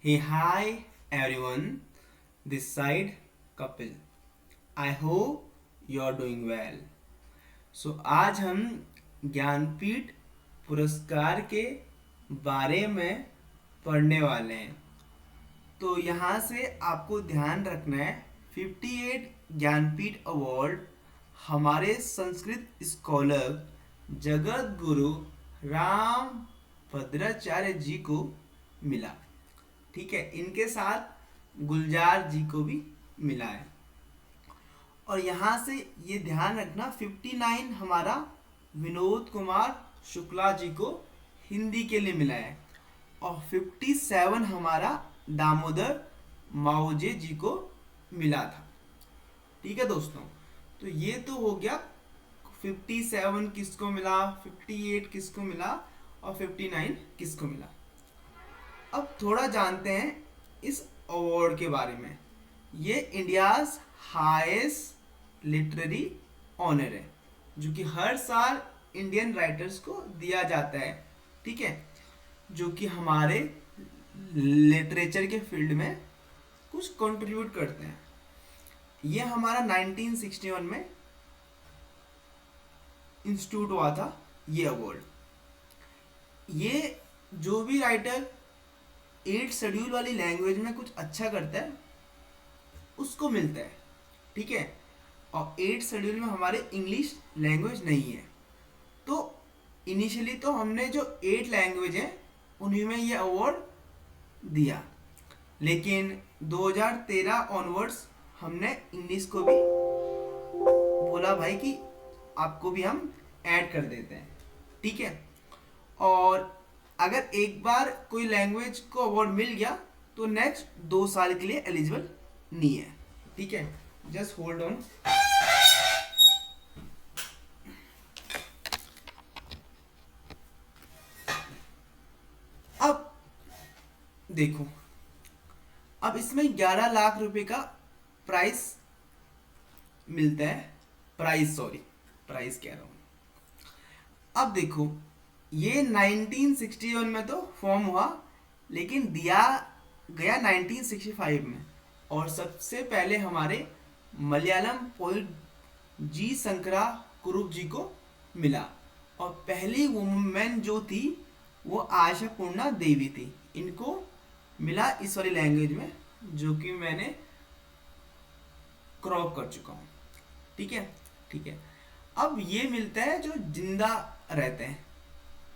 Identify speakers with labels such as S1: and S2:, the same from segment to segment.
S1: Hey, hi everyone, this side Kapil. I hope you're doing well. आज हम ज्ञानपीठ पुरस्कार के बारे में पढ़ने वाले हैं। तो यहाँ से आपको ध्यान रखना है 58 ज्ञानपीठ अवार्ड हमारे संस्कृत स्कॉलर जगत गुरु राम भद्राचार्य जी को मिला। ठीक है, इनके साथ गुलजार जी को भी मिला है। और यहाँ से ये ध्यान रखना 59 हमारा विनोद कुमार शुक्ला जी को हिंदी के लिए मिला है और 57 हमारा दामोदर माओजे जी को मिला था। ठीक है दोस्तों, तो ये तो हो गया 57 किसको मिला, 58 किसको मिला और 59 किसको मिला। अब थोड़ा जानते हैं इस अवार्ड के बारे में। ये इंडियाज हाईएस्ट लिटरेरी ऑनर है जो कि हर साल इंडियन राइटर्स को दिया जाता है। ठीक है, जो कि हमारे लिटरेचर के फील्ड में कुछ कंट्रीब्यूट करते हैं। ये हमारा 1961 में इंस्टीट्यूट हुआ था ये अवार्ड। ये जो भी राइटर 8 शेड्यूल वाली लैंग्वेज में कुछ अच्छा करता है उसको मिलता है। ठीक है, और 8 शेड्यूल में हमारे इंग्लिश लैंग्वेज नहीं है। तो इनिशियली तो हमने जो 8 लैंग्वेज हैं उन्हीं में ये अवार्ड दिया, लेकिन 2013 ऑनवर्ड्स हमने इंग्लिश को भी बोला भाई कि आपको भी हम ऐड कर देते हैं। ठीक है, और अगर एक बार कोई लैंग्वेज को अवार्ड मिल गया तो नेक्स्ट 2 साल के लिए एलिजिबल नहीं है। ठीक है, जस्ट होल्ड ऑन। अब देखो, अब इसमें 11 लाख रुपए का प्राइस मिलता है। प्राइस कह रहा हूं। अब देखो, ये 1961 में तो फॉर्म हुआ, लेकिन दिया गया 1965 में। और सबसे पहले हमारे मलयालम पोइट जी शंकरा कुरुप जी को मिला। और पहली वुमेन जो थी वो आशा पूर्णा देवी थी। इनको मिला इस वाली लैंग्वेज में जो कि मैंने क्रॉप कर चुका हूँ। ठीक है, ठीक है। अब ये मिलता है जो जिंदा रहते हैं।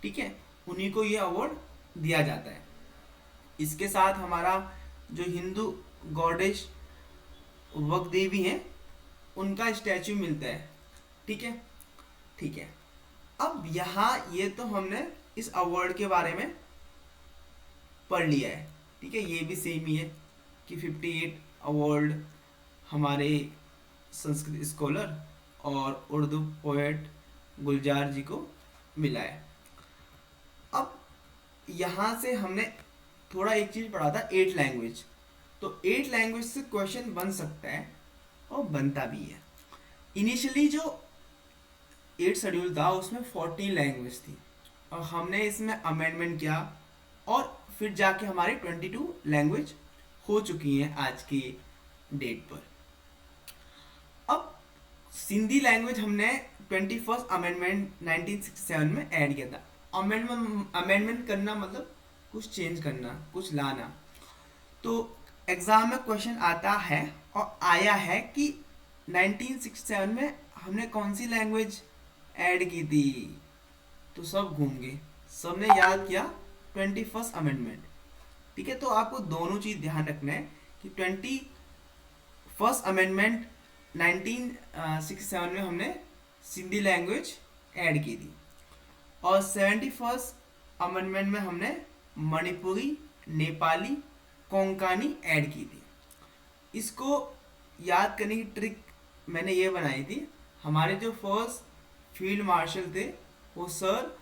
S1: ठीक है, उन्हीं को ये अवार्ड दिया जाता है। इसके साथ हमारा जो हिंदू गॉडेस वक देवी हैं उनका स्टैचू मिलता है। ठीक है, ठीक है। अब यहाँ ये तो हमने इस अवार्ड के बारे में पढ़ लिया है। ठीक है, ये भी सेम ही है कि 58 अवार्ड हमारे संस्कृत स्कॉलर और उर्दू पोएट गुलजार जी को मिला है। अब यहाँ से हमने थोड़ा एक चीज़ पढ़ा था 8 लैंग्वेज। तो 8 लैंग्वेज से क्वेश्चन बन सकता है और बनता भी है। इनिशियली जो 8 शेड्यूल था उसमें 14 लैंग्वेज थी और हमने इसमें अमेंडमेंट किया और फिर जाके हमारी 22 लैंग्वेज हो चुकी हैं आज की डेट पर। अब सिंधी लैंग्वेज हमने 21st अमेंडमेंट 1967 में ऐड किया था। अमेंडमेंट करना मतलब कुछ चेंज करना, कुछ लाना। तो एग्ज़ाम में क्वेश्चन आता है और आया है कि 1967 में हमने कौन सी लैंग्वेज ऐड की थी। तो सब घूम गए, सबने याद किया 21st अमेंडमेंट। ठीक है, तो आपको दोनों चीज़ ध्यान रखना है कि 21st अमेंडमेंट 1967 में हमने सिंधी लैंग्वेज ऐड की थी और 71st अमेंडमेंट में हमने मणिपुरी, नेपाली, कोंकणी ऐड की थी। इसको याद करने की ट्रिक मैंने ये बनाई थी। हमारे जो फर्स्ट फील्ड मार्शल थे वो सर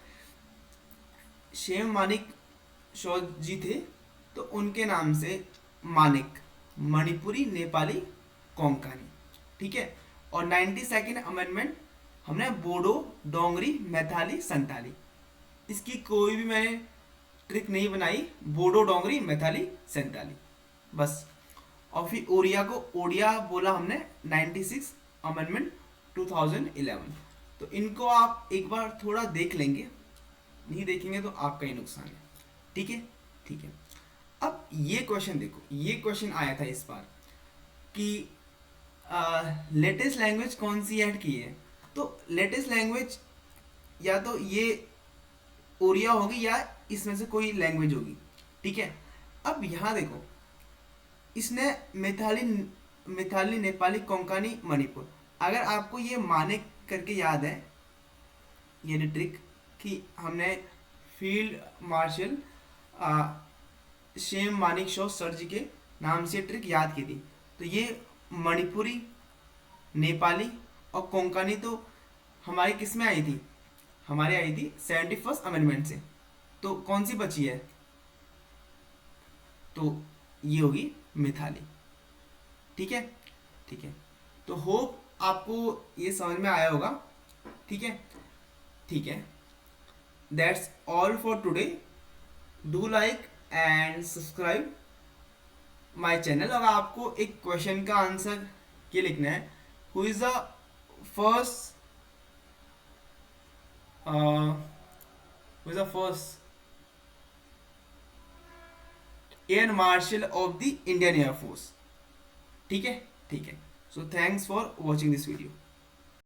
S1: शेम मानिक शॉ जी थे, तो उनके नाम से मानिक, मणिपुरी, नेपाली, कोंकणी। ठीक है, और 92nd अमेंडमेंट हमने बोडो, डोंगरी, मैथाली, संताली। इसकी कोई भी मैंने ट्रिक नहीं बनाई बोडो डोंगरी मैथाली सैंताली, बस। और फिर ओडिया को ओडिया बोला हमने 96 अमेंडमेंट 2011। तो इनको आप एक बार थोड़ा देख लेंगे, नहीं देखेंगे तो आपका ही नुकसान है। ठीक है, ठीक है। अब ये क्वेश्चन देखो, ये क्वेश्चन आया था इस बार कि लेटेस्ट लैंग्वेज कौन सी ऐड की है। तो लेटेस्ट लैंग्वेज या तो ये ओडिया होगी या इसमें से कोई लैंग्वेज होगी। ठीक है, अब यहाँ देखो, इसने मैथाली मैथाली नेपाली कोंकणी मणिपुर, अगर आपको ये माने करके याद है ये ट्रिक कि हमने field marshal Sam Manekshaw sir ji के नाम से ट्रिक याद की थी। तो ये मणिपुरी, नेपाली और कोंकणी तो हमारी किस में आई थी, हमारे आई थी 71st अमेंडमेंट से। तो कौन सी बची है, तो ये होगी मैथाली। ठीक है, ठीक है। तो होप आपको ये समझ में आया होगा। ठीक है, ठीक है। That's all for today. Do like and subscribe my channel. अगर आपको एक क्वेश्चन का आंसर ये लिखना है, who is the first air marshal of the Indian air force. ठीक है, ठीक है। So thanks for watching this video.